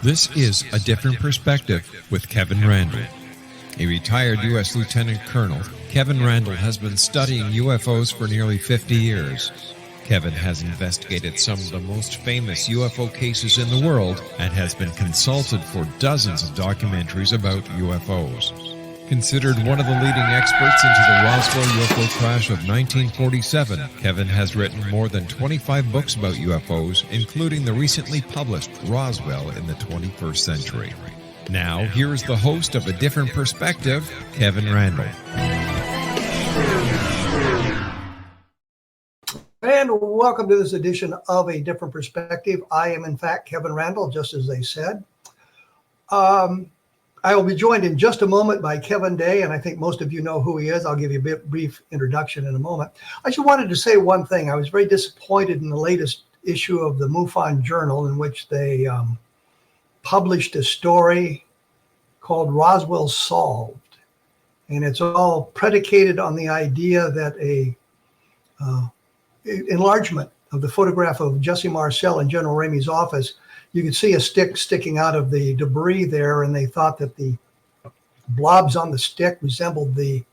This is A Different Perspective with Kevin Randle. A retired U.S. Lieutenant Colonel, Kevin Randle has been studying UFOs for nearly 50 years. Kevin has investigated some of the most famous UFO cases in the world and has been consulted for dozens of documentaries about UFOs. Considered one of the leading experts into the Roswell UFO crash of 1947, Kevin has written more than 25 books about UFOs, including the recently published Roswell in the 21st Century. Now, here is the host of A Different Perspective, Kevin Randle. And welcome to this edition of A Different Perspective. I am, in fact, Kevin Randle, just as they said. I will be joined in just a moment by Kevin Day, and I think most of you know who he is. I'll give you a brief introduction in a moment. I just wanted to say one thing. I was very disappointed in the latest issue of the MUFON Journal, in which they published a story called Roswell Solved. And it's all predicated on the idea that a enlargement of the photograph of Jesse Marcel in General Ramey's office, you could see a stick sticking out of the debris there, and they thought that the blobs on the stick resembled the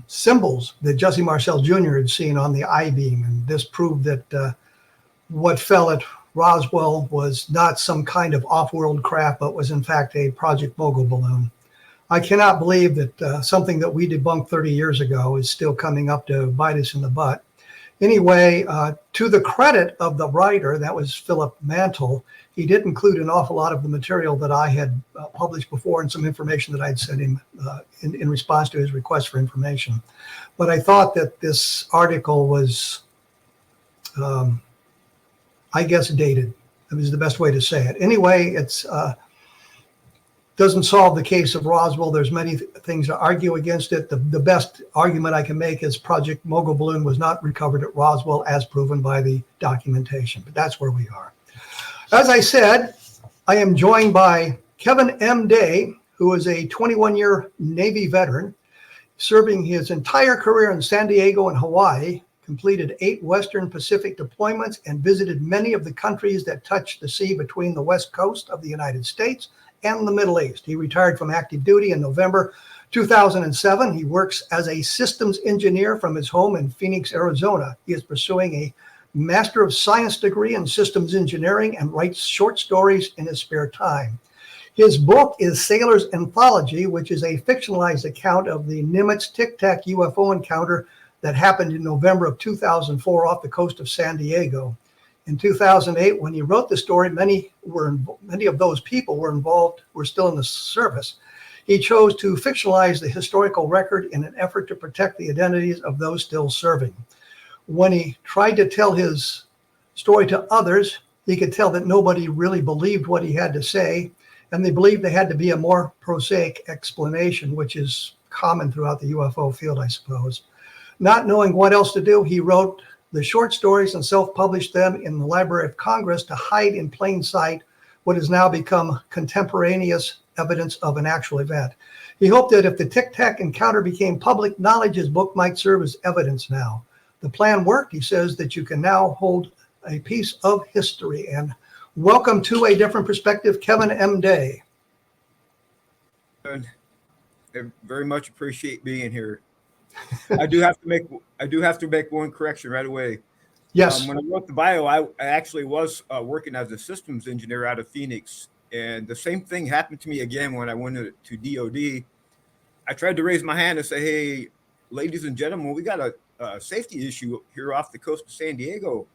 symbols that Jesse Marcel Jr. had seen on the I-beam. And this proved that what fell at Roswell was not some kind of off-world craft, but was in fact a Project Mogul balloon. I cannot believe that something that we debunked 30 years ago is still coming up to bite us in the butt. Anyway, to the credit of the writer, that was Philip Mantle, he did include an awful lot of the material that I had published before and some information that I'd sent him in response to his request for information. But I thought that this article was, I guess, dated. That was the best way to say it. Anyway, it's doesn't solve the case of Roswell. There's many things to argue against it. The best argument I can make is Project Mogul balloon was not recovered at Roswell as proven by the documentation, but that's where we are. As I said, I am joined by Kevin M. Day, who is a 21-year Navy veteran, serving his entire career in San Diego and Hawaii, completed 8 Western Pacific deployments, and visited many of the countries that touch the sea between the west coast of the United States and the Middle East. He retired from active duty in November 2007. He works as a systems engineer from his home in Phoenix, Arizona. He is pursuing a Master of Science degree in systems engineering and writes short stories in his spare time. His book is Sailor's Anthology, which is a fictionalized account of the NIMITZ TIC TAC UFO encounter that happened in November of 2004 off the coast of San Diego. In 2008, when he wrote the story, many of those people were still in the service. He chose to fictionalize the historical record in an effort to protect the identities of those still serving. When he tried to tell his story to others, he could tell that nobody really believed what he had to say, and they believed there had to be a more prosaic explanation, which is common throughout the UFO field, I suppose. Not knowing what else to do, he wrote the short stories and self-published them in the Library of Congress to hide in plain sight what has now become contemporaneous evidence of an actual event. He hoped that if the Tic Tac encounter became public knowledge, his book might serve as evidence now. The plan worked. He says that you can now hold a piece of history. And welcome to A Different Perspective, Kevin M. Day. I very much appreciate being here. I do have to make one correction right away. Yes. When I wrote the bio, I actually was working as a systems engineer out of Phoenix, and the same thing happened to me again when I went to DOD. I tried to raise my hand and say, "Hey, ladies and gentlemen, we got a safety issue here off the coast of San Diego."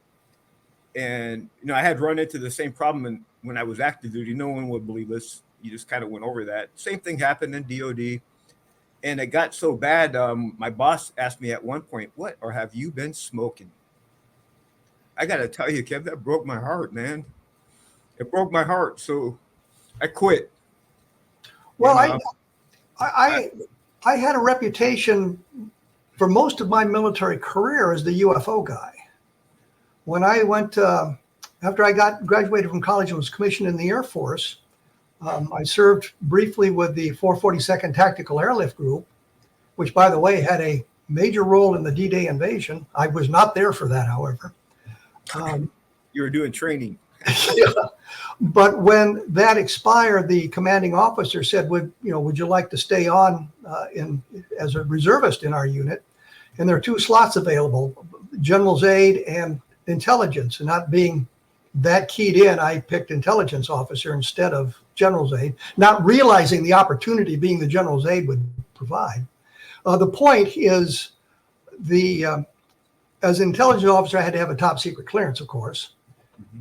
And I had run into the same problem when I was active duty. No one would believe this. You just kind of went over that. Same thing happened in DOD. And it got so bad, my boss asked me at one point, "What, or have you been smoking?" I got to tell you, Kev, that broke my heart, man. It broke my heart. So I quit. Well, I had a reputation for most of my military career as the UFO guy. When I went, after I graduated from college and was commissioned in the Air Force, I served briefly with the 442nd Tactical Airlift Group, which, by the way, had a major role in the D-Day invasion. I was not there for that, however. You were doing training. Yeah. But when that expired, the commanding officer said, would you like to stay on as a reservist in our unit? And there are 2 slots available, general's aide and intelligence. And not being that keyed in, I picked intelligence officer instead of general's aide, not realizing the opportunity being the general's aide would provide. The point is, as an intelligence officer, I had to have a top secret clearance, of course.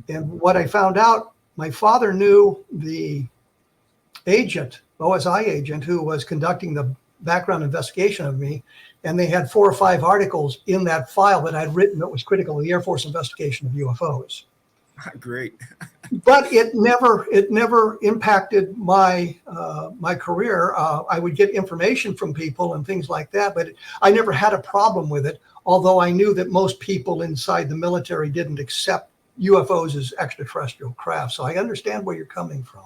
And what I found out, my father knew the agent, OSI agent, who was conducting the background investigation of me. And they had 4 or 5 articles in that file that I'd written that was critical of the Air Force investigation of UFOs. Great. But it never impacted my my career. I would get information from people and things like that, but I never had a problem with it. Although I knew that most people inside the military didn't accept UFOs as extraterrestrial craft. So I understand where you're coming from.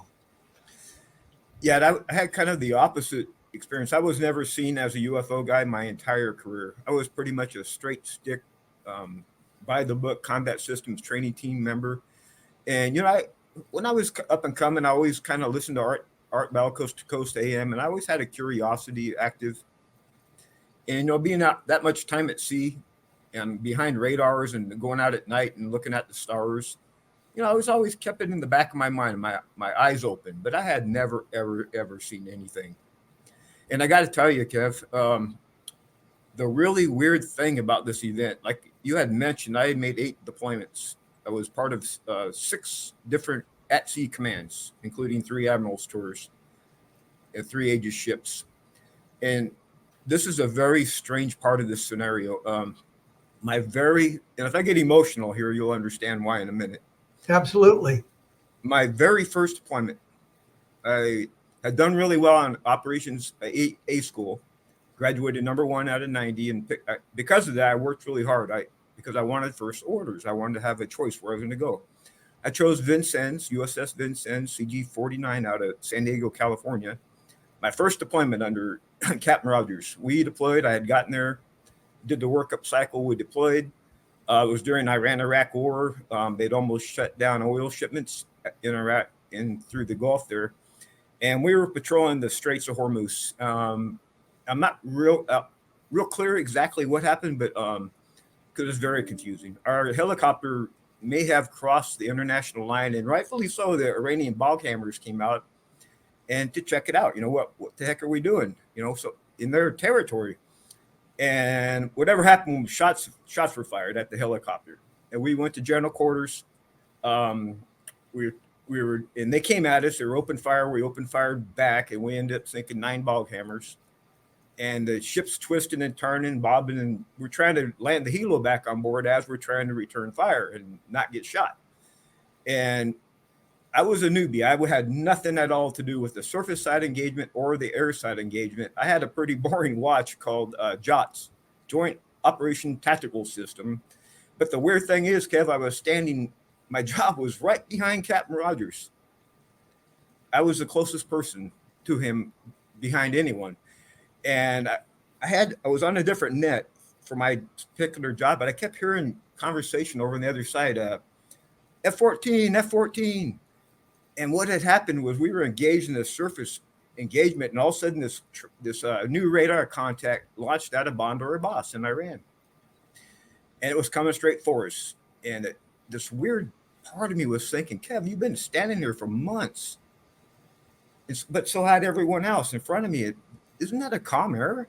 Yeah, I had kind of the opposite experience. I was never seen as a UFO guy my entire career. I was pretty much a straight stick, by the book combat systems training team member. And, when I was up and coming, I always kind of listened to Art Bell, Coast to Coast AM, and I always had a curiosity active. And, being out that much time at sea and behind radars and going out at night and looking at the stars, I was always kept it in the back of my mind, my eyes open, but I had never, ever seen anything. And I got to tell you, Kev, the really weird thing about this event, like you had mentioned, I had made 8 deployments. I was part of 6 different at-sea commands, including 3 admirals tours and 3 Aegis ships. And this is a very strange part of this scenario. And if I get emotional here, you'll understand why in a minute. Absolutely. My very first deployment, I had done really well on operations A school, graduated number 1 out of 90. And because of that, I worked really hard. Because I wanted first orders. I wanted to have a choice where I was going to go. I chose Vincennes, USS Vincennes, CG-49 out of San Diego, California. My first deployment under Captain Rogers. We deployed. I had gotten there, did the workup cycle. We deployed. It was during Iran-Iraq war. They'd almost shut down oil shipments in Iraq and through the Gulf there. And we were patrolling the Straits of Hormuz. I'm not real clear exactly what happened, but because it's very confusing. Our helicopter may have crossed the international line, and rightfully so, the Iranian bog hammers came out and to check it out. What the heck are we doing? So in their territory. And whatever happened, shots were fired at the helicopter. And we went to general quarters. We were, and they came at us. They were open fire. We opened fire back, and we ended up sinking 9 bog hammers. And the ship's twisting and turning, bobbing, and we're trying to land the helo back on board as we're trying to return fire and not get shot. And I was a newbie. I had nothing at all to do with the surface side engagement or the air side engagement. I had a pretty boring watch called JOTS, Joint Operation Tactical System. But the weird thing is, Kev, I was standing, my job was right behind Captain Rogers. I was the closest person to him behind anyone. And I was on a different net for my particular job, but I kept hearing conversation over on the other side, F-14, F-14. And what had happened was we were engaged in a surface engagement, and all of a sudden this new radar contact launched out of Bandar Abbas in Iran. And it was coming straight for us. And this weird part of me was thinking, Kev, you've been standing here for months. But so had everyone else in front of me. Isn't that a comm error?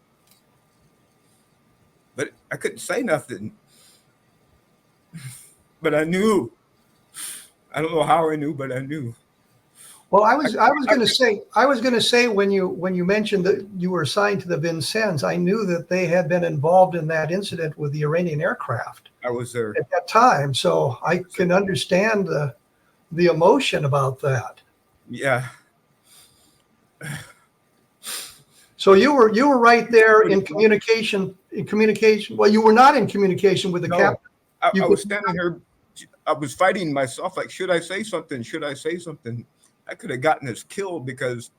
But I couldn't say nothing. But I knew. I don't know how I knew, but I knew. Well, I was going to say when you mentioned that you were assigned to the Vincennes, I knew that they had been involved in that incident with the Iranian aircraft. I was there at that time, so I can understand the emotion about that. Yeah. So you were right there in communication. Well, you were not in communication with the captain. I was standing here. I was fighting myself. Like, should I say something? Should I say something? I could have gotten us killed because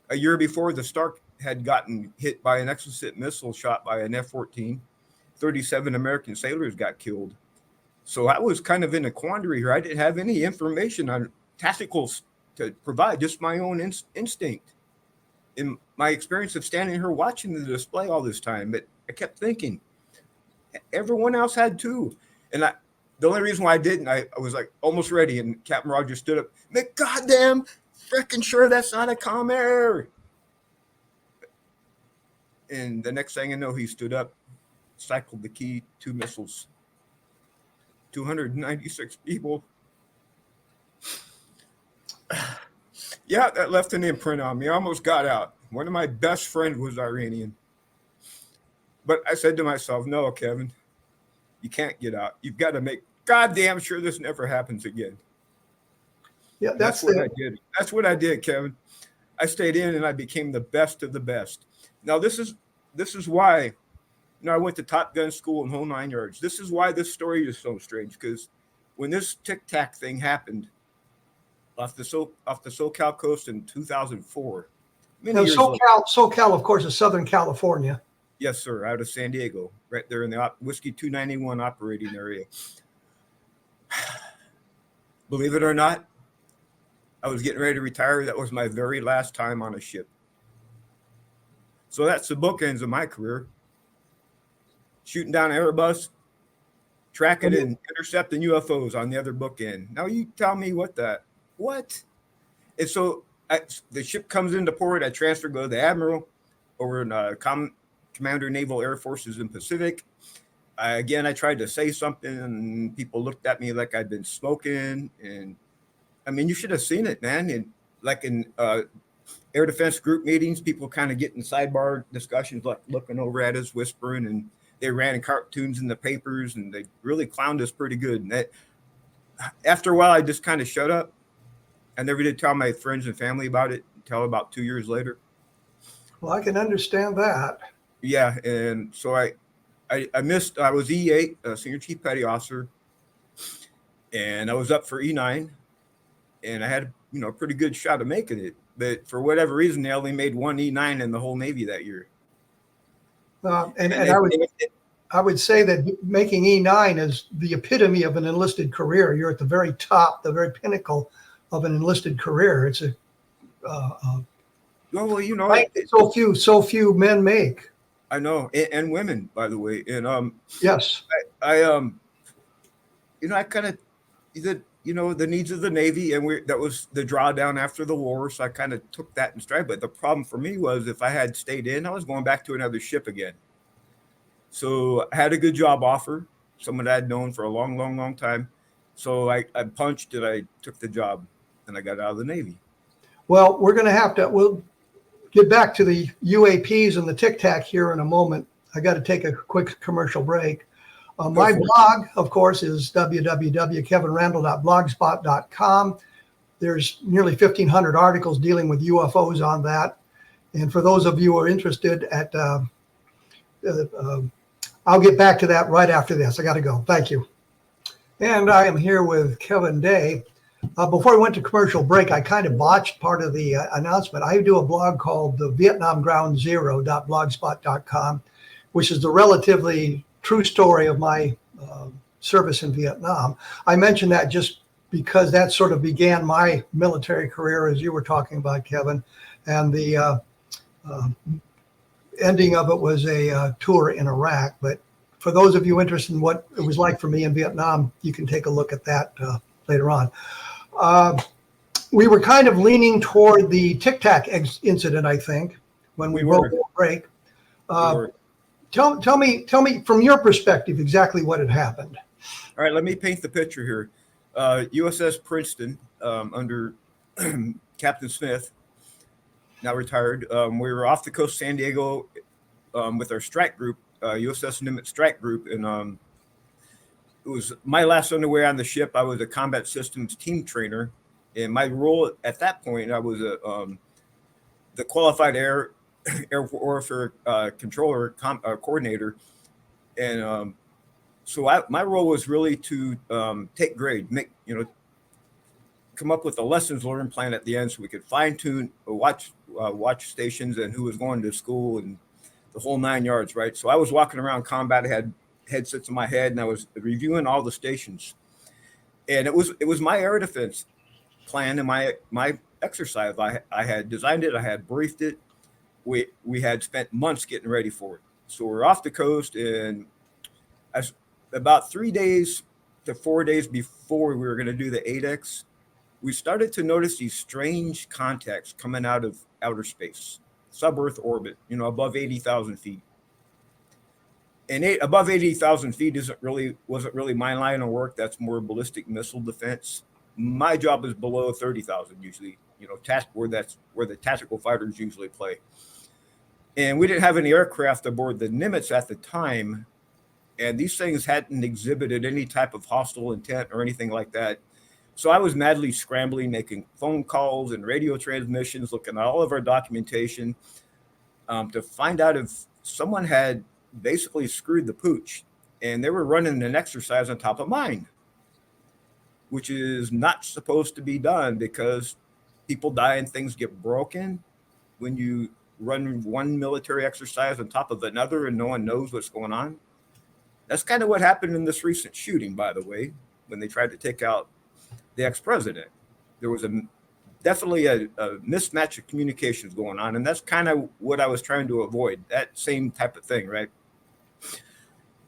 a year before the Stark had gotten hit by an Exocet missile shot by an F-14. 37 American sailors got killed. So I was kind of in a quandary here. I didn't have any information on tacticals to provide, just my own instinct. In my experience of standing here watching the display all this time, but I kept thinking, everyone else had too. And the only reason why I didn't, I was like almost ready, and Captain Rogers stood up, make goddamn freaking sure that's not a comm error. And the next thing I know, he stood up, cycled the key, 2 missiles, 296 people. Yeah, that left an imprint on me. I almost got out. One of my best friends was Iranian. But I said to myself, no, Kevin, you can't get out. You've got to make goddamn sure this never happens again. Yeah, that's what I did. That's what I did, Kevin. I stayed in and I became the best of the best. Now, this is why, I went to Top Gun school in whole 9 yards. This is why this story is so strange, because when this Tic Tac thing happened off the SoCal coast in 2004. SoCal, of course, is Southern California. Yes, sir, out of San Diego, right there in the Whiskey 291 operating area. Believe it or not, I was getting ready to retire. That was my very last time on a ship. So that's the bookends of my career. Shooting down Airbus, tracking and intercepting UFOs on the other bookend. Now you tell me what? And so the ship comes into port. I transfer, go to the Admiral over in Commander Naval Air Forces in Pacific. I tried to say something, and people looked at me like I'd been smoking. And I mean, you should have seen it, man. And like in air defense group meetings, people kind of get in sidebar discussions, like looking over at us, whispering, and they ran cartoons in the papers, and they really clowned us pretty good. And after a while, I just kind of shut up. I never did tell my friends and family about it until about 2 years later. Well, I can understand that. Yeah, and so I missed. I was E8, Senior Chief Petty Officer, and I was up for E9, and I had a pretty good shot of making it. But for whatever reason, they only made one E9 in the whole Navy that year. I would say that making E9 is the epitome of an enlisted career. You're at the very top, the very pinnacle of an enlisted career. It's so few men make. I know, and women, by the way. And yes, I kind of the needs of the Navy, and that was the drawdown after the war. So I kind of took that in stride. But the problem for me was, if I had stayed in, I was going back to another ship again. So I had a good job offer, someone I'd known for a long, long, long time. So I punched and I took the job, and I got out of the Navy. Well, we'll get back to the UAPs and the Tic Tac here in a moment. I got to take a quick commercial break. My blog, of course, is www.kevinrandle.blogspot.com. There's nearly 1,500 articles dealing with UFOs on that. And for those of you who are interested, I'll get back to that right after this. I got to go. Thank you. And I am here with Kevin Day. Before I went to commercial break, I kind of botched part of the announcement. I do a blog called the VietnamGroundZero.blogspot.com, which is the relatively true story of my service in Vietnam. I mention that just because that sort of began my military career, as you were talking about, Kevin, and the ending of it was a tour in Iraq. But for those of you interested in what it was like for me in Vietnam, you can take a look at that later on. We were kind of leaning toward the Tic Tac incident, I think, when we broke the break. Tell me from your perspective exactly what had happened. All right, let me paint the picture here. USS Princeton, under Captain Smith, now retired. We were off the coast of San Diego with our strike group, USS NIMITZ Strike Group, and it was my last underway on the ship. I was a combat systems team trainer, and my role at that point, I was the qualified air warfare controller coordinator, and so my role was really to take grade, come up with a lessons learned plan at the end, so we could fine tune watch stations and who was going to school and the whole 9 yards, right? So I was walking around combat, had headsets in my head, and I was reviewing all the stations. And it was my air defense plan and my exercise. I had designed it. I had briefed it. We had spent months getting ready for it. So we're off the coast, and about 3 days to 4 days before we were going to do the 8X, we started to notice these strange contacts coming out of outer space, sub-Earth orbit, above 80,000 feet. And above 80,000 feet wasn't really my line of work. That's more ballistic missile defense. My job is below 30,000 usually, where the tactical fighters usually play. And we didn't have any aircraft aboard the Nimitz at the time, and these things hadn't exhibited any type of hostile intent or anything like that. So I was madly scrambling, making phone calls and radio transmissions, looking at all of our documentation to find out if someone had basically screwed the pooch, and they were running an exercise on top of mine, which is not supposed to be done because people die and things get broken when you run one military exercise on top of another and no one knows what's going on. That's kind of what happened in this recent shooting, by the way, when they tried to take out the ex-president. There was definitely a mismatch of communications going on, and that's kind of what I was trying to avoid, that same type of thing, right?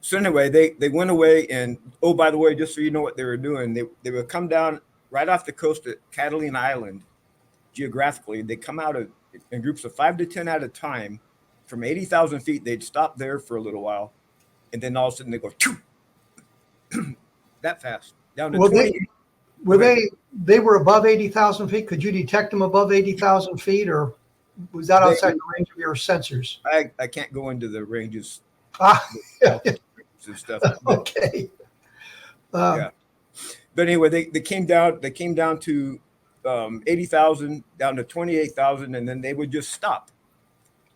So anyway, they went away, and by the way, just so you know what they were doing, they would come down right off the coast of Catalina Island. Geographically, they come out in groups of 5 to 10 at a time from 80,000 feet. They'd stop there for a little while, and then all of a sudden they go that fast down to 20. They were above 80,000 feet? Could you detect them above 80,000 feet, or was that outside the range of your sensors? I can't go into the ranges and stuff. Okay. Yeah. But anyway, they came down to 80,000, down to 28,000, and then they would just stop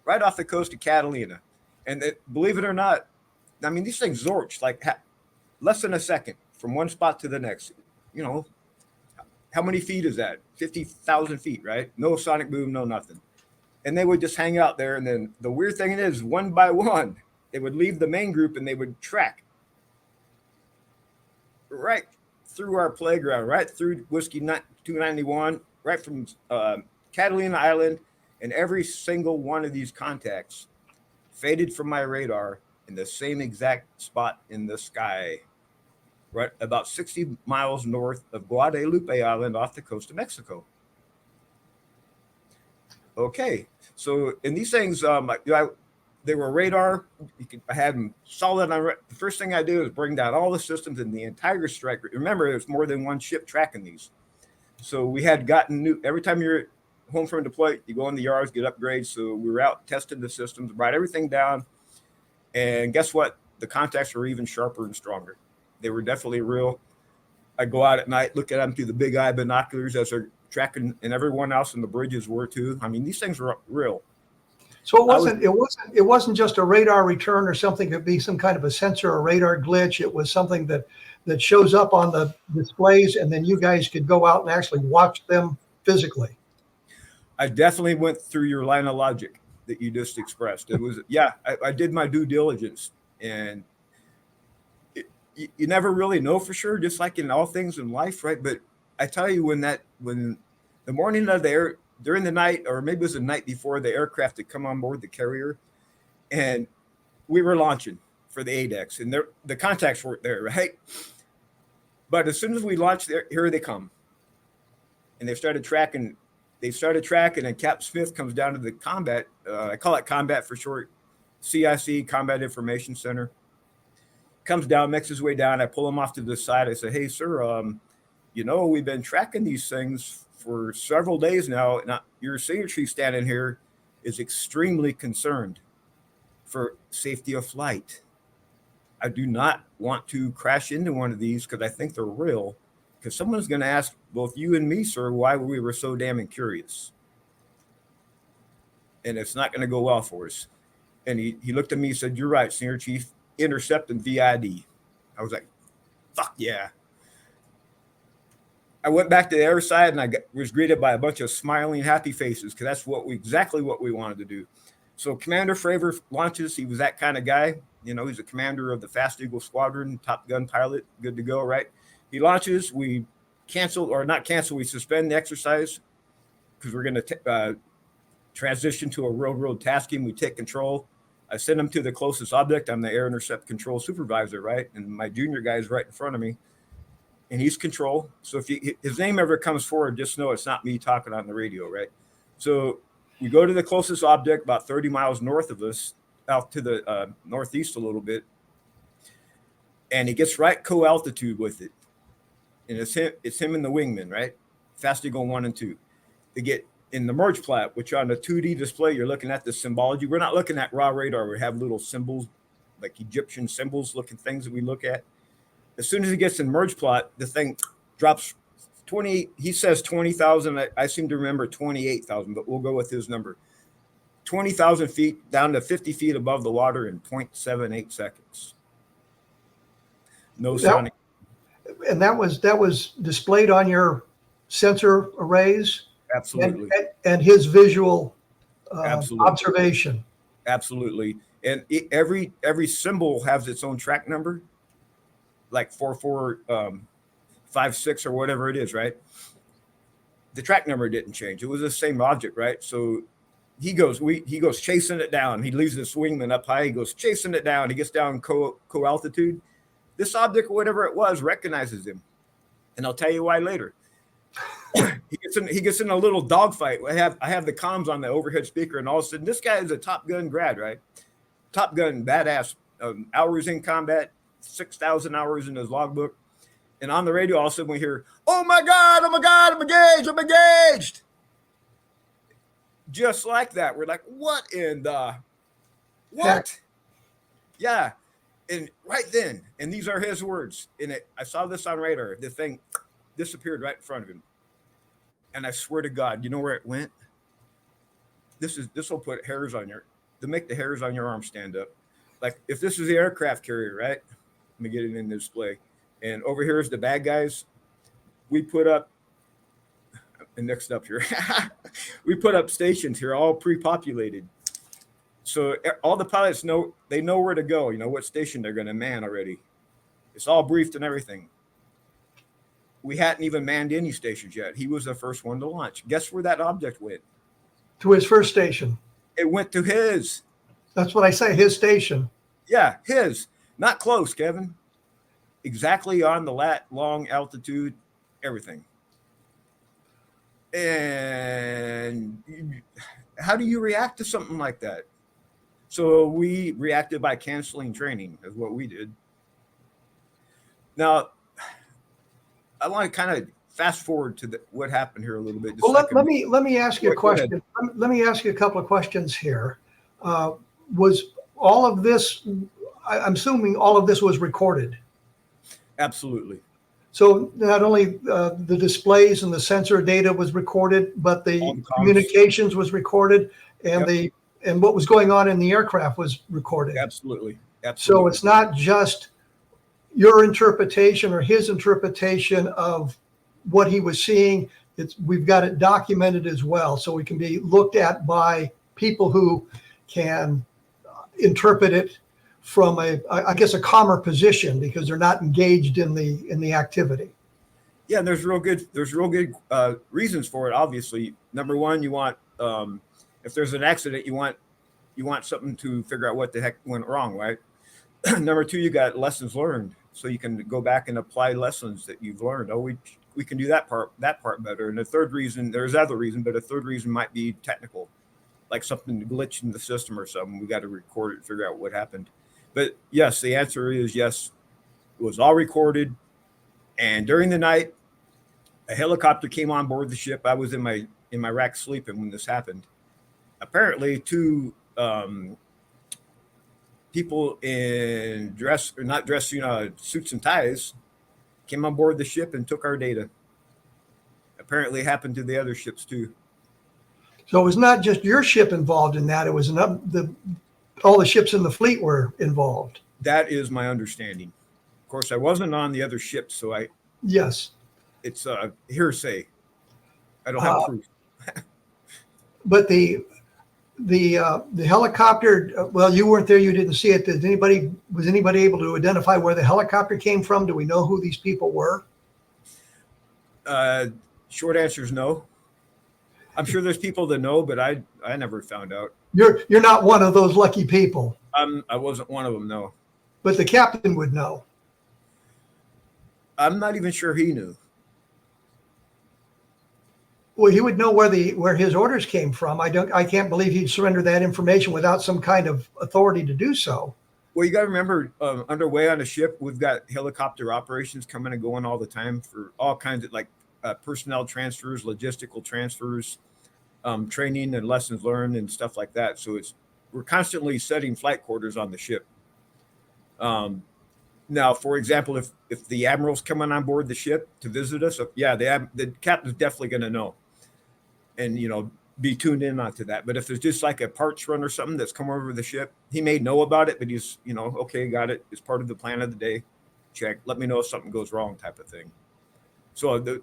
right off the coast of Catalina. And believe it or not, I mean, these things zorch like less than a second from one spot to the next. How many feet is that? 50,000 feet, right? No sonic boom, no nothing. And they would just hang out there. And then the weird thing is, one by one, they would leave the main group and they would track right through our playground, right through Whiskey 291, right from Catalina Island. And every single one of these contacts faded from my radar in the same exact spot in the sky, right about 60 miles north of Guadalupe Island off the coast of Mexico. Okay, so in these things, they were radar. I had them solid on. The first thing I do is bring down all the systems in the entire strike. Remember, there's more than one ship tracking these. So we had gotten new. Every time you're home from deploy, you go in the yards, get upgrades. So we were out testing the systems, brought everything down. And guess what? The contacts were even sharper and stronger. They were definitely real. I go out at night, look at them through the big eye binoculars as they're tracking, and everyone else in the bridges were too. I mean, these things were real. So it wasn't just a radar return or something. It'd be some kind of a sensor or radar glitch. It was something that shows up on the displays, and then you guys could go out and actually watch them physically. I definitely went through your line of logic that you just expressed. It was, I did my due diligence, and you never really know for sure, just like in all things in life, right? But I tell you, when the morning of during the night, or maybe it was the night before, the aircraft had come on board the carrier, and we were launching for the 8X, and the contacts weren't there, right? But as soon as we launched, here they come, and they started tracking, and Cap Smith comes down to the combat. I call it combat for short, CIC, Combat Information Center. Comes down, makes his way down. I pull him off to the side. I say, "Hey, sir, we've been tracking these things for several days now. And your senior chief standing here is extremely concerned for safety of flight. I do not want to crash into one of these because I think they're real. Because someone's going to ask both you and me, sir, why we were so damn curious. And it's not going to go well for us." And he looked at me and said, "You're right, senior chief. Intercept and VID." I was like, fuck yeah. I went back to the air side, and I was greeted by a bunch of smiling, happy faces, because that's exactly what we wanted to do. So Commander Fravor launches. He was that kind of guy. You know, he's a commander of the Fast Eagle Squadron, Top Gun pilot, good to go, right? He launches, we we suspend the exercise because we're going to transition to a railroad tasking. We take control. I send him to the closest object. I'm the air intercept control supervisor, right? And my junior guy is right in front of me, and he's control. So if his name ever comes forward, just know it's not me talking on the radio, right? So we go to the closest object about 30 miles north of us, out to the northeast a little bit, and he gets right co-altitude with it. And it's him and the wingman, right? Fast Eagle 1 and 2. They get in the merge plat, which on the 2D display, you're looking at the symbology. We're not looking at raw radar. We have little symbols, like Egyptian symbols looking things that we look at. As soon as he gets in merge plot, the thing drops 20. He says 20,000. I seem to remember 28,000, but we'll go with his number. 20,000 feet down to 50 feet above the water in 0.78 seconds. No sonic. And that was displayed on your sensor arrays? Absolutely. And his visual Absolutely. observation. Absolutely. And every symbol has its own track number, like 4456 or whatever it is, right? The track number didn't change. It was the same object, right? So he goes chasing it down. He leaves this wingman up high. He goes chasing it down. He gets down co-altitude. This object, whatever it was, recognizes him. And I'll tell you why later. He gets in a little dogfight. I have the comms on the overhead speaker, and all of a sudden, this guy is a Top Gun grad, right? Top Gun, badass, hours in combat, 6,000 hours in his logbook. And on the radio, all of a sudden we hear, oh my God, I'm engaged. Just like that. We're like, what in the, what? Yeah. And right then, and these are his words, I saw this on radar, the thing disappeared right in front of him. And I swear to God, you know where it went? This will put hairs on to make the hairs on your arm stand up. Like if this is the aircraft carrier, right? Let me get it in the display. And over here is the bad guys. We put up, and next up here, we put up stations here, all pre-populated. So all the pilots know where to go, what station they're going to man already. It's all briefed and everything. We hadn't even manned any stations yet. He was the first one to launch. Guess where that object went? To his first station. It went to his. That's what I say, his station. Yeah, his. Not close, Kevin. Exactly on the long altitude, everything. And how do you react to something like that? So we reacted by canceling training, is what we did. Now, I want to kind of fast forward to what happened here a little bit. Well, let me ask you a question. Let me ask you a couple of questions here. Was all of this? I'm assuming all of this was recorded. Absolutely. So not only the displays and the sensor data was recorded, but the communications was recorded, and and what was going on in the aircraft was recorded. Absolutely. So it's not just your interpretation or his interpretation of what he was seeing. We've got it documented as well, so it can be looked at by people who can interpret it from a calmer position because they're not engaged in the activity. Yeah, and there's real good reasons for it. Obviously, number one, you want if there's an accident, you want something to figure out what the heck went wrong, right? Number two, you got lessons learned, so you can go back and apply lessons that you've learned. Oh, we can do that part better. And the third reason, there's other reason, but a third reason might be technical, like something glitched in the system or something. We got to record it and figure out what happened. But yes, the answer is yes. It was all recorded. And during the night, a helicopter came on board the ship. I was in my rack sleeping when this happened. Apparently, two people in suits and ties came on board the ship and took our data. Apparently, it happened to the other ships too. So it was not just your ship involved in that. It was all the ships in the fleet were involved. That is my understanding. Of course, I wasn't on the other ships, so yes, it's hearsay. I don't have proof. But the helicopter, well, you weren't there, you didn't see it. Was anybody able to identify where the helicopter came from? Do we know who these people were? Short answer is no. I'm sure there's people that know, but I never found out. You're not one of those lucky people. I wasn't one of them, no. But the captain would know. I'm not even sure he knew. Well, he would know where his orders came from. I can't believe he'd surrender that information without some kind of authority to do so. Well, you got to remember, underway on a ship, we've got helicopter operations coming and going all the time for all kinds of personnel transfers, logistical transfers, training and lessons learned and stuff like that. So we're constantly setting flight quarters on the ship. Now, for example, if the admiral's coming on board the ship to visit us, the captain's definitely going to know, and be tuned in onto that. But if there's just like a parts run or something that's come over the ship, he may know about it, but he's okay, got it. It's part of the plan of the day. Check. Let me know if something goes wrong, type of thing. So the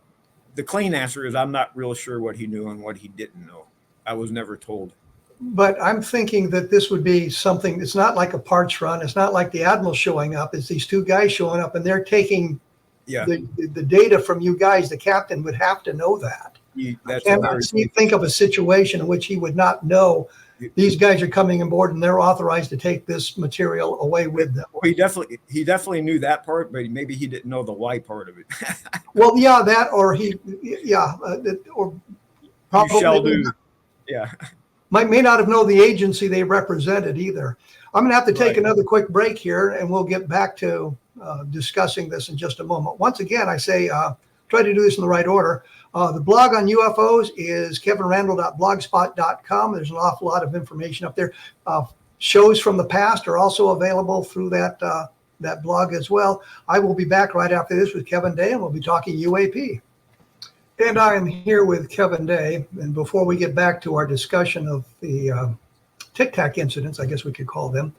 clean answer is I'm not real sure what he knew and what he didn't know. I was never told. But I'm thinking that this would be something, it's not like a parts run. It's not like the admiral showing up. It's these two guys showing up, and they're taking the data from you guys. The captain would have to know that. I cannot think of a situation in which he would not know these guys are coming on board and they're authorized to take this material away with them. Well, he definitely knew that part, but maybe he didn't know the why part of it. Well, yeah, that, or or probably. You shall do. Yeah. May not have known the agency they represented either. I'm going to have to take another quick break here, and we'll get back to discussing this in just a moment. Once again, I say try to do this in the right order. The blog on UFOs is kevinrandle.blogspot.com. There's an awful lot of information up there. Shows from the past are also available through that blog as well. I will be back right after this with Kevin Day, and we'll be talking UAP. And I am here with Kevin Day. And before we get back to our discussion of the Tic Tac incidents, I guess we could call them,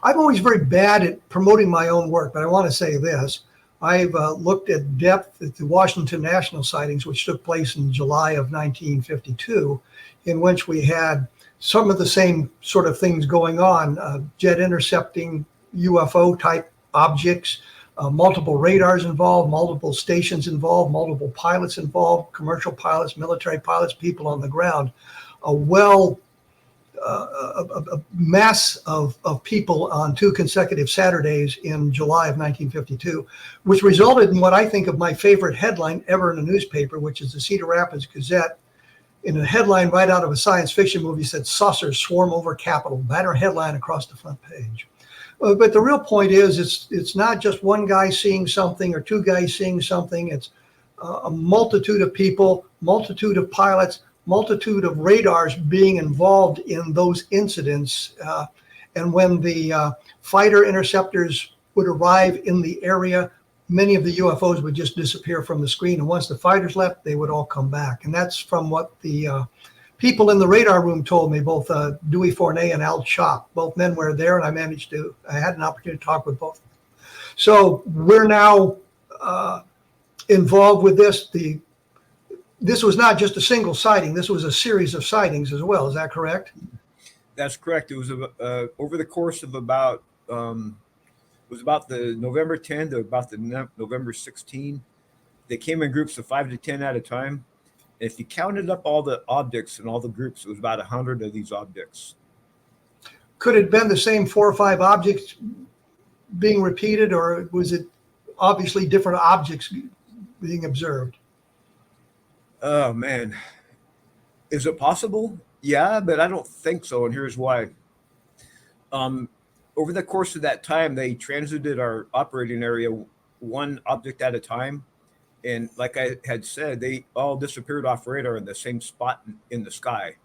I'm always very bad at promoting my own work, but I want to say this. I've looked at depth at the Washington National sightings, which took place in July of 1952, in which we had some of the same sort of things going on, jet intercepting UFO type objects, multiple radars involved, multiple stations involved, multiple pilots involved, commercial pilots, military pilots, people on the ground, a mass of people on 2 consecutive Saturdays in July of 1952, which resulted in what I think of my favorite headline ever in a newspaper, which is the Cedar Rapids Gazette. In a headline right out of a science fiction movie said, "Saucers swarm over Capitol," banner headline across the front page. But the real point is, it's not just one guy seeing something or 2 guys seeing something. It's a multitude of people, multitude of pilots, multitude of radars being involved in those incidents. And when the fighter interceptors would arrive in the area, many of the UFOs would just disappear from the screen. And once the fighters left, they would all come back. And that's from what the people in the radar room told me, both Dewey Fournay and Al Chop. Both men were there, and I had an opportunity to talk with both. So we're now involved with this. This was not just a single sighting. This was a series of sightings as well. Is that correct? That's correct. It was over the course of about the November 10 to about the November 16. They came in groups of 5 to 10 at a time. If you counted up all the objects and all the groups, it was about 100 of these objects. Could it have been the same 4 or 5 objects being repeated, or was it obviously different objects being observed? Oh, man. Is it possible? Yeah, but I don't think so, and here's why. Over the course of that time, they transited our operating area 1 object at a time. And like I had said, they all disappeared off radar in the same spot in the sky.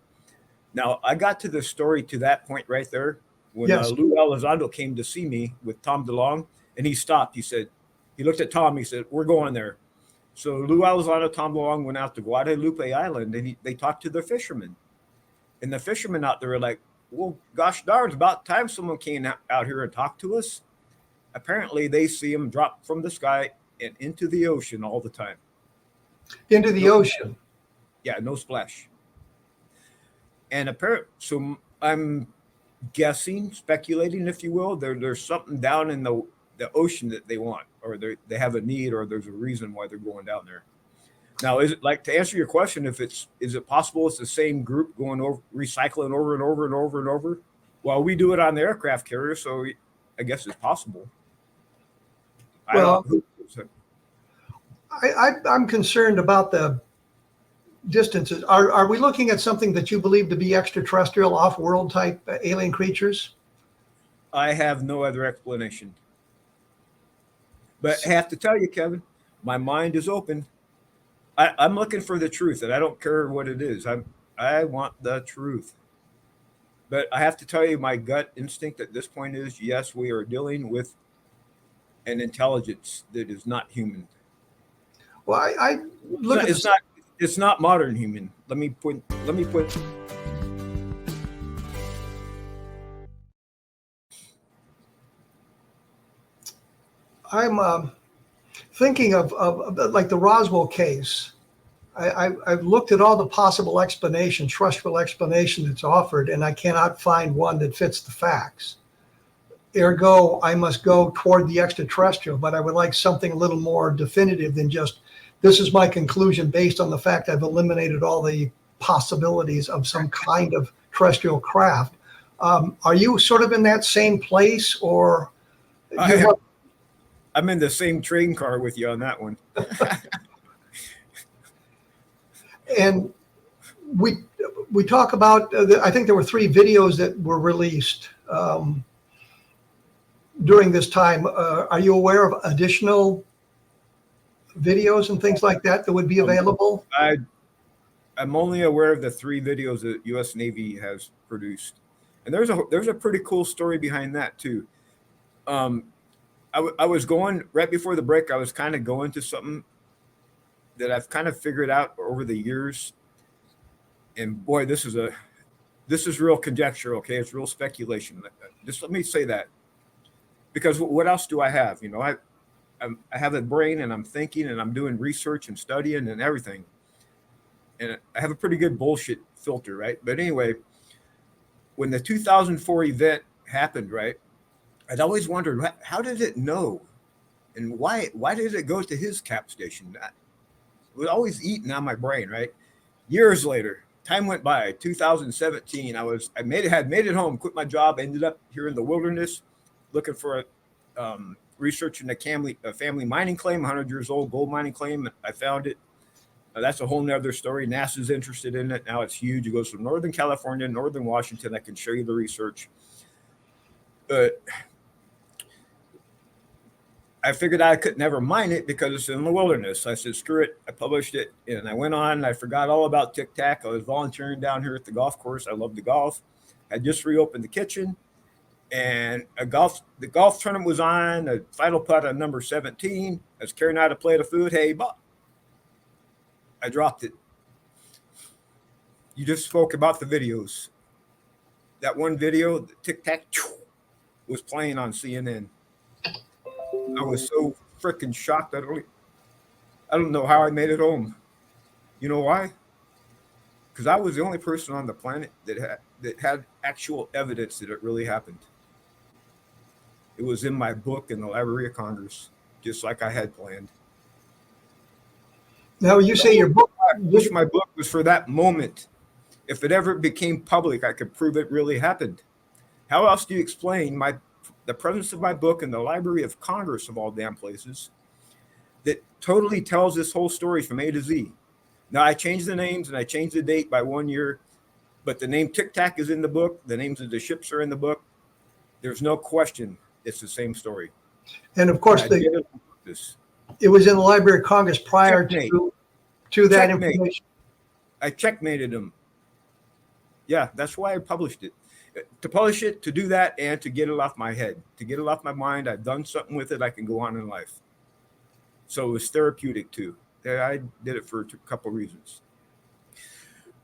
Now, I got to the story to that point right there when Lou Elizondo came to see me with Tom DeLong, and he stopped. He looked at Tom. He said, "We're going there." So Lou Elizondo, Tom DeLong went out to Guadalupe Island, and they talked to the fishermen. And the fishermen out there were like, "Well, gosh darn, it's about time someone came out here and talked to us." Apparently, they see them drop from the sky and into the ocean all the time. Into the ocean? Yeah, no splash. And I'm guessing, speculating, if you will. There's something down in the ocean that they want, or they have a need, or there's a reason why they're going down there. Now, is it, like, to answer your question, is it possible it's the same group going over, recycling over and over and over and over? Well, we do it on the aircraft carrier, so I guess it's possible. Well, I'm concerned about the distances. Are we looking at something that you believe to be extraterrestrial, off-world type alien creatures? I have no other explanation. But I have to tell you, Kevin, my mind is open. I'm looking for the truth, and I don't care what it is. I want the truth. But I have to tell you, my gut instinct at this point is, yes, we are dealing with an intelligence that is not human. Well, I look at it's not modern human. Let me put I'm thinking of like the Roswell case. I've looked at all the possible explanations, terrestrial explanation that's offered, and I cannot find one that fits the facts. Ergo, I must go toward the extraterrestrial, but I would like something a little more definitive than just, this is my conclusion based on the fact I've eliminated all the possibilities of some kind of terrestrial craft. Are you sort of in that same place, or? I'm in the same train car with you on that one. And we talk about, I think there were 3 videos that were released during this time. Are you aware of additional videos and things like that would be available? I'm only aware of the 3 videos that U.S. Navy has produced, and there's a pretty cool story behind that too. I was going right before the break. I was kind of going to something that I've kind of figured out over the years, and boy, this is real conjecture. Okay, it's real speculation. Just let me say that, because what else do I have? You know, I have a brain, and I'm thinking, and I'm doing research and studying and everything, and I have a pretty good bullshit filter, right? But anyway, when the 2004 event happened, right, I'd always wondered, how did it know, and why did it go to his cap station? It was always eating on my brain, right? Years later, time went by. 2017, I had made it home, quit my job, ended up here in the wilderness, looking for researching a family mining claim, 100 years old gold mining claim. I found it. That's a whole nother story. NASA's interested in it now. It's huge. It goes from Northern California, Northern Washington. I can show you the research. But I figured I could never mine it because it's in the wilderness. I said, screw it. I published it, and I went on. I forgot all about Tic Tac. I was volunteering down here at the golf course. I love the golf. I just reopened the kitchen, and the golf tournament was on. A final putt on number 17. I was carrying out a plate of food. Hey, Bob. I dropped it. You just spoke about the videos. That one video, the Tic Tac, was playing on CNN. I was so freaking shocked. I don't know how I made it home. You know why? Because I was the only person on the planet that had actual evidence that it really happened. It was in my book in the Library of Congress, just like I had planned. Now, you say your book. I wish my book was for that moment. If it ever became public, I could prove it really happened. How else do you explain the presence of my book in the Library of Congress, of all damn places, that totally tells this whole story from A to Z? Now, I changed the names and I changed the date by 1 year, but the name Tic Tac is in the book. The names of the ships are in the book. There's no question it's the same story. And of course, it was in the Library of Congress prior to that information. I checkmated them. Yeah, that's why I published it. To publish it, to do that, and to get it off my head, to get it off my mind. I've done something with it. I can go on in life. So it was therapeutic too. I did it for a couple of reasons.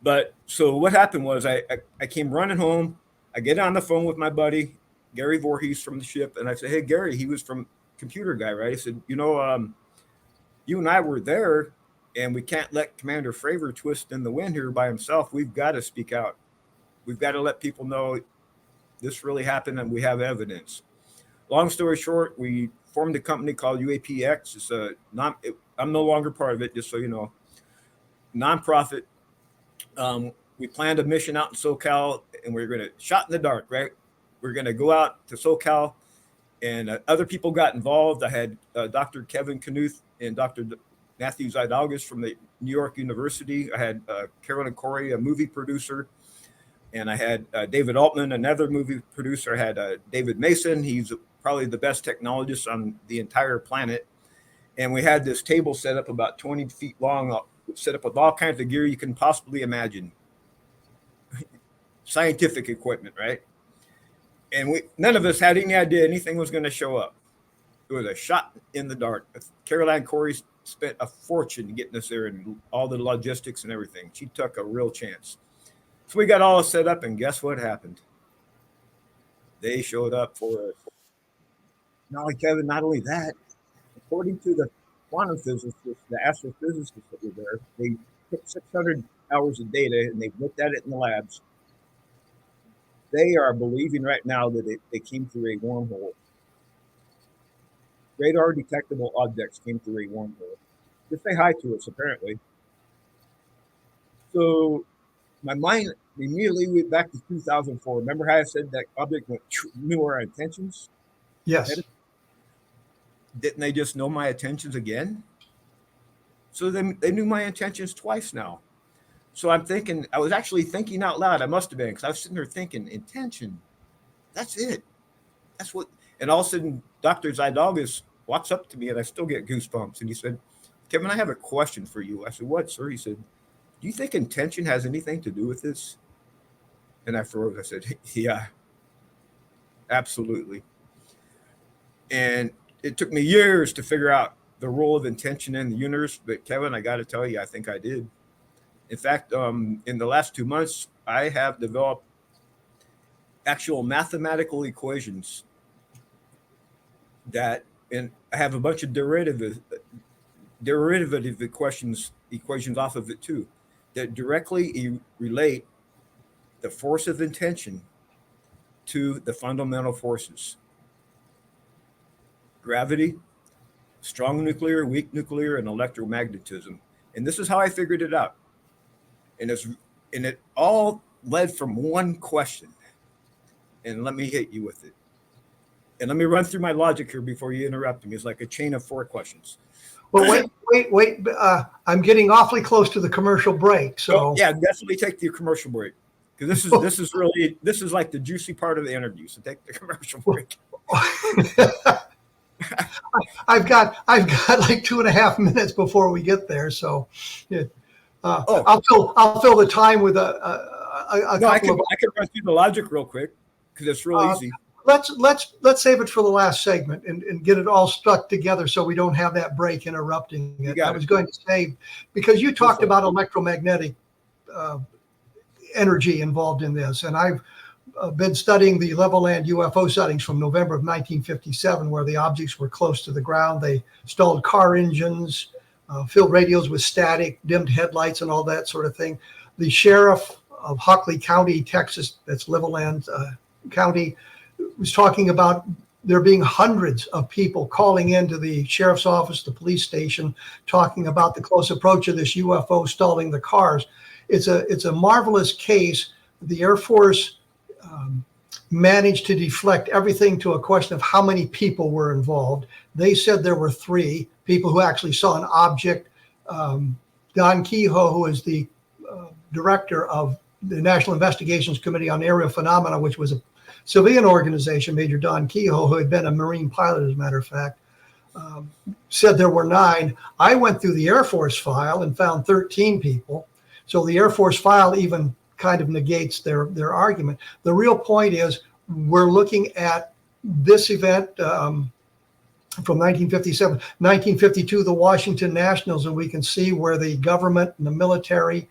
But so what happened was I came running home. I get on the phone with my buddy, Gary Voorhees from the ship. And I said, hey, Gary, he was from Computer Guy, right? I said, you and I were there, and we can't let Commander Fravor twist in the wind here by himself. We've got to speak out. we've got to let people know this really happened and we have evidence. Long story short, we formed a company called UAPX. It's I'm no longer part of it, just so you know, nonprofit. We planned a mission out in SoCal, and we're going to shot in the dark, right? We're going to go out to SoCal, and other people got involved. I had Dr. Kevin Knuth and Dr. Matthew Zidalgas from the New York University. I had Carolyn Corey, a movie producer, and I had David Altman, another movie producer. I had David Mason. He's probably the best technologist on the entire planet. And we had this table set up about 20 feet long, set up with all kinds of gear you can possibly imagine. Scientific equipment, right? And none of us had any idea anything was going to show up. It was a shot in the dark. Caroline Corey spent a fortune getting us there and all the logistics and everything. She took a real chance. So we got all set up, and guess what happened? They showed up for us. Not only Kevin, not only that, according to the quantum physicists, the astrophysicists that were there, they took 600 hours of data and they looked at it in the labs. They are believing right now that they came through a wormhole. Radar detectable objects came through a wormhole. Just say hi to us, apparently. So my mind immediately went back to 2004. Remember how I said that object knew our intentions? Yes. Didn't they just know my intentions again? So they knew my intentions twice now. So I'm thinking, I was actually thinking out loud. I must have been, because I was sitting there thinking, intention. That's it. That's what. And all of a sudden, Dr. Zidalgas walks up to me, and I still get goosebumps. And he said, Kevin, I have a question for you. I said, what, sir? He said, do you think intention has anything to do with this? And I froze. I said, yeah, absolutely. And it took me years to figure out the role of intention in the universe. But Kevin, I got to tell you, I think I did. In fact, in the last 2 months, I have developed actual mathematical equations and I have a bunch of derivative equations off of it too, that directly relate the force of intention to the fundamental forces. Gravity, strong nuclear, weak nuclear, and electromagnetism. And this is how I figured it out. And it all led from one question. And let me hit you with it. And let me run through my logic here before you interrupt me. It's like a chain of 4 questions. Well, wait. I'm getting awfully close to the commercial break. So yeah, definitely take the commercial break. Because this is like the juicy part of the interview. So take the commercial break. I've got like 2.5 minutes before we get there. So I'll fill the time with a couple I can run through the logic real quick because it's real easy. Let's save it for the last segment and get it all stuck together so we don't have that break interrupting it. I was going to say, because you talked about electromagnetic energy involved in this, and I've been studying the Levelland UFO sightings from November of 1957, where the objects were close to the ground. They stalled car engines, filled radios with static, dimmed headlights, and all that sort of thing. The sheriff of Hockley County, Texas, that's Levelland County, was talking about there being hundreds of people calling into the sheriff's office, the police station, talking about the close approach of this UFO stalling the cars. It's a marvelous case. The Air Force managed to deflect everything to a question of how many people were involved. They said there were 3 people who actually saw an object. Don Kehoe, who is the director of the National Investigations Committee on Aerial Phenomena, which was a civilian organization, Major Don Kehoe, who had been a Marine pilot, as a matter of fact, said there were 9. I went through the Air Force file and found 13 people. So the Air Force file even kind of negates their argument. The real point is we're looking at this event from 1957, 1952, the Washington Nationals, and we can see where the government and the military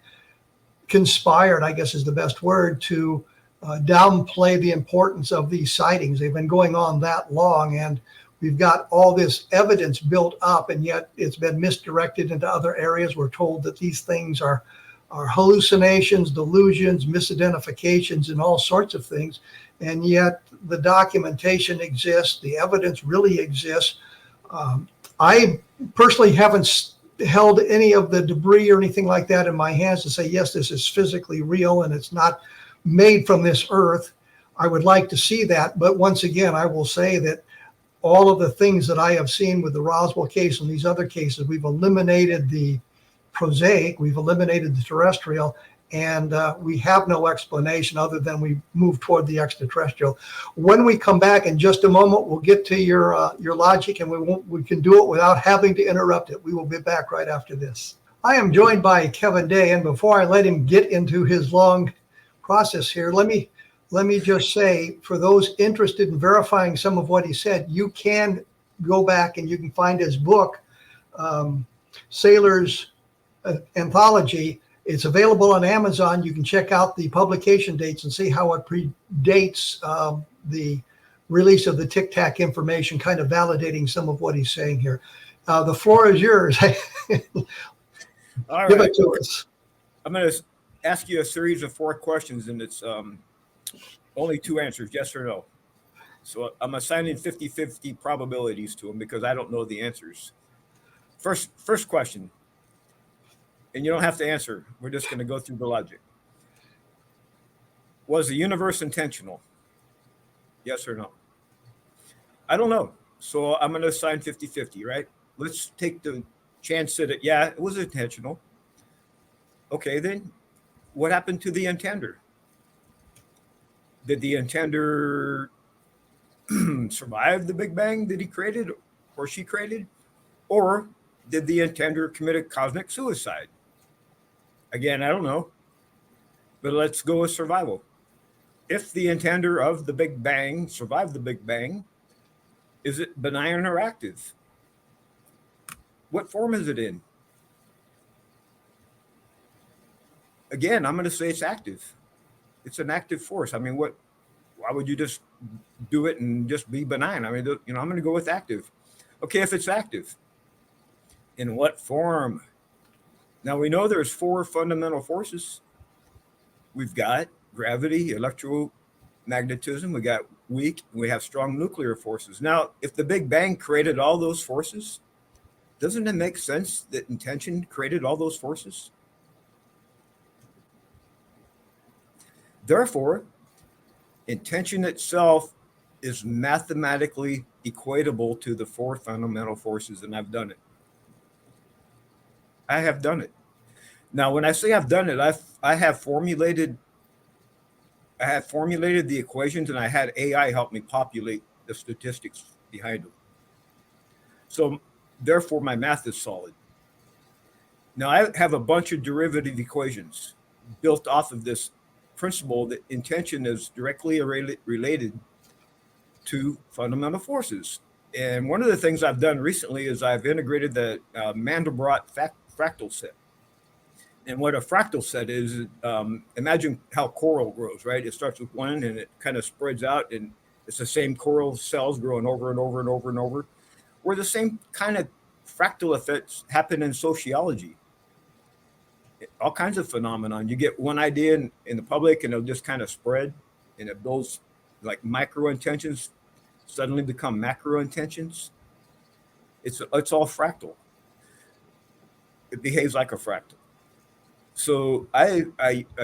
conspired, I guess is the best word, to downplay the importance of these sightings. They've been going on that long, and we've got all this evidence built up, and yet it's been misdirected into other areas. We're told that these things are are hallucinations, delusions, misidentifications, and all sorts of things. And yet the documentation exists, the evidence really exists. I personally haven't held any of the debris or anything like that in my hands to say, yes, this is physically real and it's not made from this earth. I would like to see that. But once again, I will say that all of the things that I have seen with the Roswell case and these other cases, we've eliminated the prosaic, we've eliminated the terrestrial, and we have no explanation other than we move toward the extraterrestrial. When we come back in just a moment, we'll get to your logic, and we can do it without having to interrupt it. We will be back right after this. I am joined by Kevin Day, and before I let him get into his long process here, let me just say, for those interested in verifying some of what he said, you can go back and you can find his book, Sailor's Anthology. It's available on Amazon. You can check out the publication dates and see how it predates the release of the Tic Tac information, kind of validating some of what he's saying here. The floor is yours. All Give right. it to us. I'm going to ask you a series of 4 questions, and it's only 2 answers, yes or no. So I'm assigning 50-50 probabilities to them because I don't know the answers. First question, and you don't have to answer. We're just going to go through the logic. Was the universe intentional? Yes or no? I don't know. So I'm going to assign 50-50, right? Let's take the chance that it was intentional. Okay, then what happened to the intender? Did the intender survive the Big Bang that he created or she created? Or did the intender commit a cosmic suicide? Again, I don't know. But let's go with survival. If the intender of the Big Bang survived the Big Bang, is it benign or active? What form is it in? Again, I'm going to say it's active. It's an active force. I mean, why would you just do it and just be benign? I mean, I'm going to go with active. Okay, if it's active, in what form? Now, we know there's 4 fundamental forces. We've got gravity, electromagnetism, we got weak, and we have strong nuclear forces. Now, if the Big Bang created all those forces, doesn't it make sense that intention created all those forces? Therefore, intention itself is mathematically equatable to the 4 fundamental forces, and I've done it. I have done it. Now, when I say I've done it, I have formulated the equations, and I had AI help me populate the statistics behind them. So, therefore, my math is solid. Now, I have a bunch of derivative equations built off of this principle that intention is directly related to fundamental forces. And one of the things I've done recently is I've integrated the Mandelbrot fractal set. And what a fractal set is, imagine how coral grows, right? It starts with 1 and it kind of spreads out, and it's the same coral cells growing over and over and over and over. Where the same kind of fractal effects happen in sociology. All kinds of phenomenon. You get one idea in the public and it'll just kind of spread, and it builds like micro intentions suddenly become macro intentions. It's all fractal. It behaves like a fractal. So I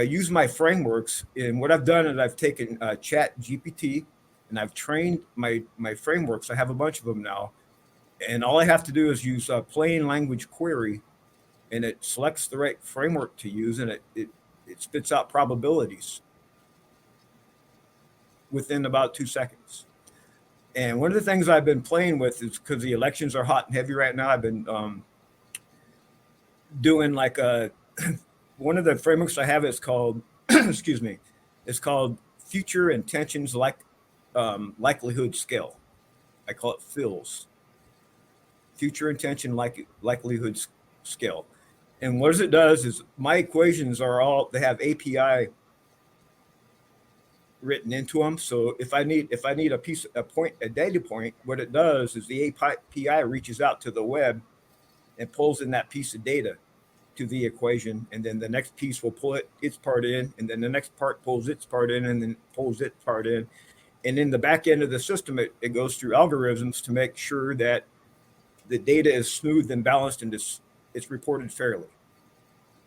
use my frameworks, and what I've done is I've taken Chat GPT and I've trained my frameworks. I have a bunch of them now, and all I have to do is use a plain language query, and it selects the right framework to use, and it spits out probabilities within about 2 seconds. And one of the things I've been playing with is, because the elections are hot and heavy right now, I've been doing like one of the frameworks I have is called, excuse me, it's called Future Intentions Likelihood Scale. I call it FILS. Future Intention Likelihood Scale. And what it does is my equations they have API written into them. So if I need a data point, what it does is the API reaches out to the web and pulls in that piece of data. to the equation, and then the next piece will pull its part in, and then the next part pulls its part in, and then pulls its part in. And in the back end of the system, it goes through algorithms to make sure that the data is smooth and balanced and it's reported fairly.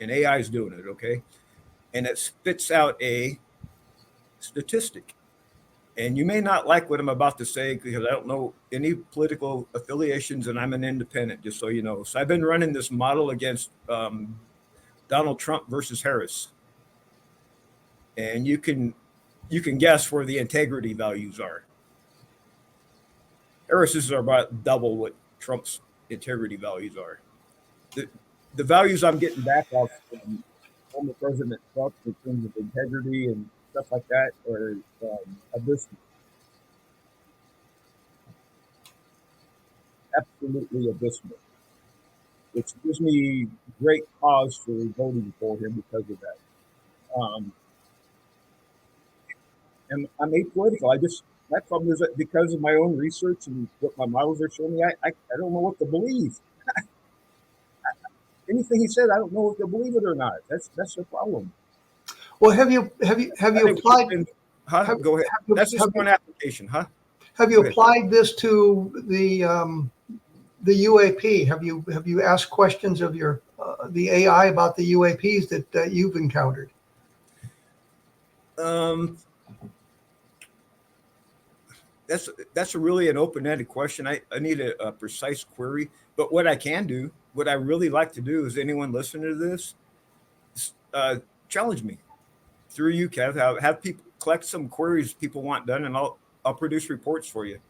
And AI is doing it, okay? And it spits out a statistic. And you may not like what I'm about to say because I don't know any political affiliations and I'm an independent, just so you know. So I've been running this model against Donald Trump versus Harris. And you can guess where the integrity values are. Harris's are about double what Trump's integrity values are. The values I'm getting back off from former President Trump in terms of integrity and stuff like that are abysmal. Absolutely abysmal. Which gives me great cause for voting for him because of that. And I'm apolitical. My problem is that because of my own research and what my models are showing me, I don't know what to believe. Anything he said, I don't know if to believe it or not. That's the problem. Well, have you applied? Go ahead. That's just one application, huh? Have you applied this to the UAP? Have you asked questions of the AI about the UAPs that you've encountered? That's really an open-ended question. I need a precise query. But what I can do, what I really like to do, is anyone listening to this, challenge me through you, Kev. Have people collect some queries people want done, and I'll produce reports for you,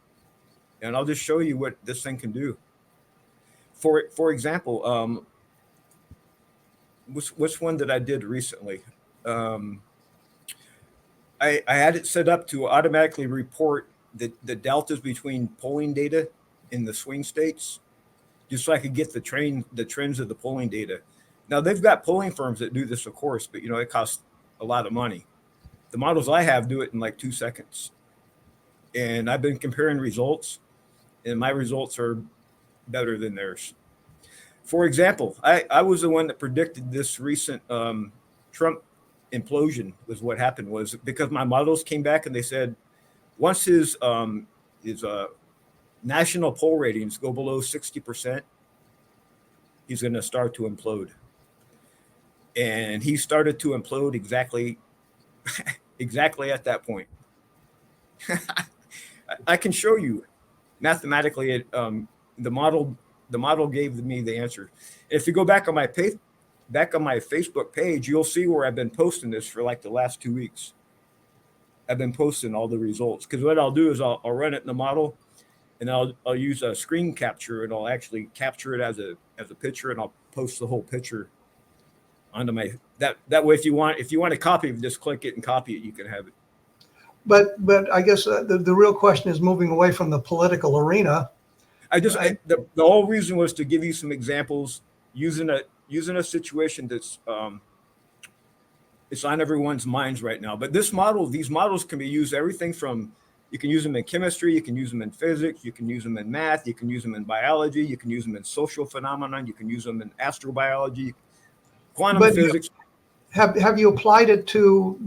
and I'll just show you what this thing can do. For example, what's one that I did recently? I had it set up to automatically report the deltas between polling data in the swing states, just so I could get the trends of the polling data. Now they've got polling firms that do this, of course, but it costs a lot of money. The models I have do it in like 2 seconds, and I've been comparing results, and my results are better than theirs. For example, I was the one that predicted this recent Trump implosion. Was what happened was because my models came back and they said once his national poll ratings go below 60%, he's going to start to implode. And he started to implode exactly at that point. I can show you mathematically. The model gave me the answer. If you go back on my Facebook page, you'll see where I've been posting this for like the last 2 weeks. I've been posting all the results because what I'll do is I'll run it in the model, and I'll use a screen capture, and I'll actually capture it as a picture, and I'll post the whole picture onto my that way. If you want a copy, just click it and copy it. You can have it. But I guess the real question is moving away from the political arena. The whole reason was to give you some examples using a situation that's it's on everyone's minds right now. But these models can be used everything from, you can use them in chemistry, you can use them in physics, you can use them in math, you can use them in biology, you can use them in social phenomenon, you can use them in astrobiology, quantum physics. Have you applied it to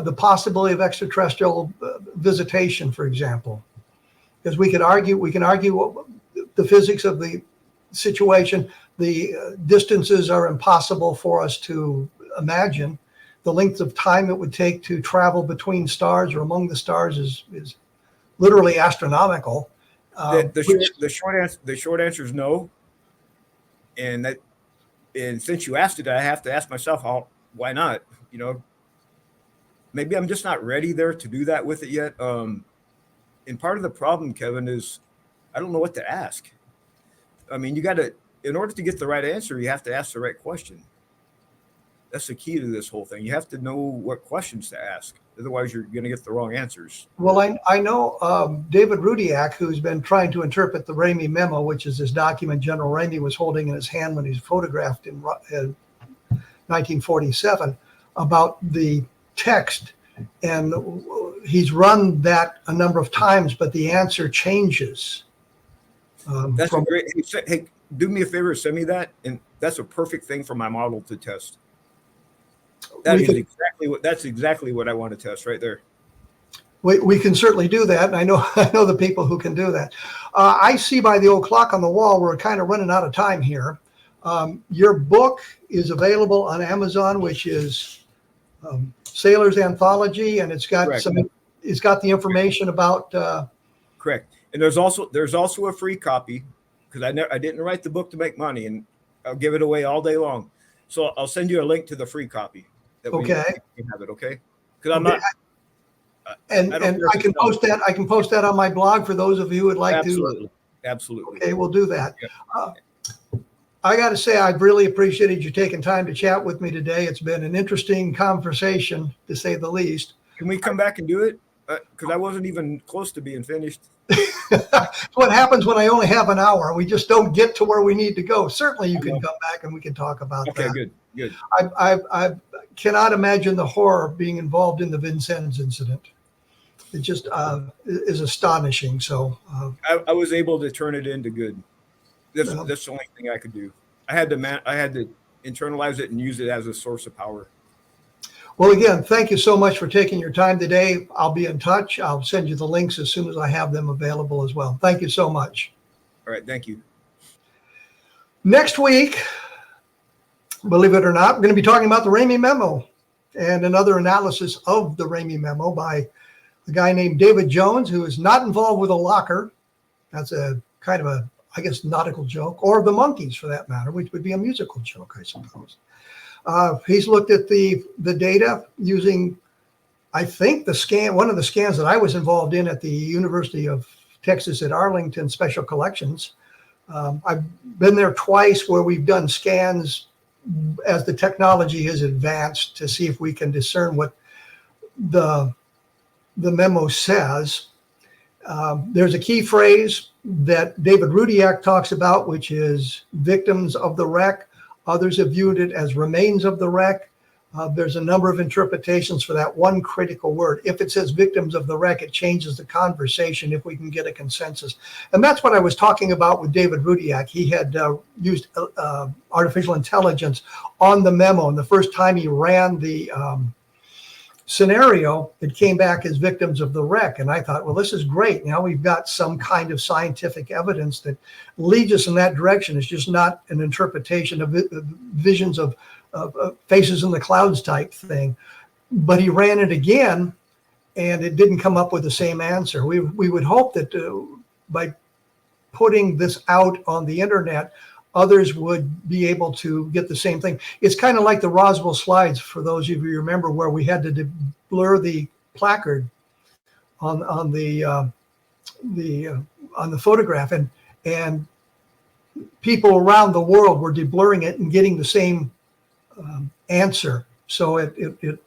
the possibility of extraterrestrial visitation, for example? Because we can argue the physics of the situation. The distances are impossible for us to imagine. The length of time it would take to travel between stars or among the stars is literally astronomical. The short answer is no. And since you asked it, I have to ask myself, why not? Maybe I'm just not ready there to do that with it yet. And part of the problem, Kevin, is I don't know what to ask. I mean, in order to get the right answer, you have to ask the right question. That's the key to this whole thing. You have to know what questions to ask. Otherwise, you're going to get the wrong answers. Well, I know David Rudiak, who's been trying to interpret the Ramey memo, which is this document General Ramey was holding in his hand when he's photographed in 1947, about the text. And he's run that a number of times, but the answer changes. That's great. Hey, do me a favor, send me that, and that's a perfect thing for my model to test. That's exactly what I want to test right there. We can certainly do that. And I know the people who can do that. I see by the old clock on the wall, we're kind of running out of time here. Your book is available on Amazon, which is Sailor's Anthology, and it's got it's got the information about. Correct. And there's also a free copy, because I didn't write the book to make money, and I'll give it away all day long. So I'll send you a link to the free copy. That we can have it, okay? Because I'm not. And I can post that. I can post that on my blog for those of you who would like to. Absolutely. Okay, we'll do that. Yeah. I got to say, I've really appreciated you taking time to chat with me today. It's been an interesting conversation, to say the least. Can we come back and do it? Because I wasn't even close to being finished. What happens when I only have an hour? We just don't get to where we need to go. Certainly, you can come back and we can talk about that. Okay, good. I cannot imagine the horror of being involved in the Vincennes incident. It just is astonishing. So I was able to turn it into good. That's the only thing I could do. I had to internalize it and use it as a source of power. Well, again, thank you so much for taking your time today. I'll be in touch. I'll send you the links as soon as I have them available as well. Thank you so much. All right, thank you. Next week, believe it or not, we're going to be talking about the REL-MAR memo and another analysis of the REL-MAR memo by a guy named David Jones, who is not involved with a locker. That's a kind of a, I guess, nautical joke, or the monkeys for that matter, which would be a musical joke, I suppose. He's looked at the data using, I think, one of the scans that I was involved in at the University of Texas at Arlington Special Collections. I've been there twice where we've done scans as the technology has advanced to see if we can discern what the memo says. There's a key phrase that David Rudiak talks about, which is victims of the wreck. Others have viewed it as remains of the wreck. There's a number of interpretations for that one critical word. If it says victims of the wreck, it changes the conversation if we can get a consensus. And that's what I was talking about with David Rudiak. He had used artificial intelligence on the memo. And the first time he ran the scenario, it came back as victims of the wreck. And I thought, well, this is great. Now we've got some kind of scientific evidence that leads us in that direction. It's just not an interpretation of visions of faces in the clouds type thing. But he ran it again, and it didn't come up with the same answer. We would hope that by putting this out on the internet, others would be able to get the same thing. It's kind of like the Roswell slides, for those of you who remember, where we had to blur the placard on the photograph, and people around the world were deblurring it and getting the same answer. So it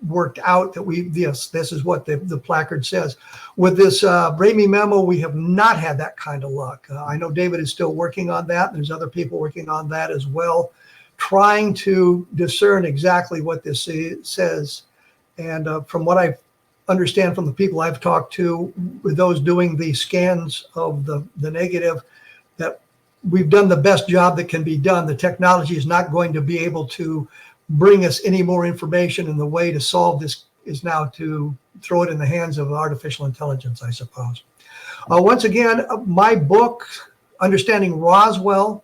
worked out that this is what the placard says. With this REL-MAR memo, we have not had that kind of luck. I know David is still working on that. There's other people working on that as well, trying to discern exactly what this says. And from what I understand from the people I've talked to, with those doing the scans of the negative, that we've done the best job that can be done. The technology is not going to be able to bring us any more information, and the way to solve this is now to throw it in the hands of artificial intelligence, I suppose. Once again, my book, Understanding Roswell,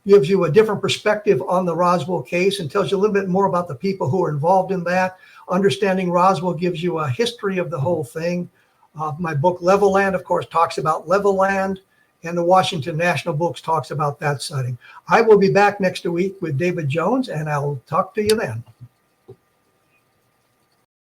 gives you a different perspective on the Roswell case and tells you a little bit more about the people who are involved in that. Understanding Roswell gives you a history of the whole thing. My book, Level Land, of course, talks about Level Land, and the Washington National Books talks about that setting. I will be back next week with David Jones, and I'll talk to you then.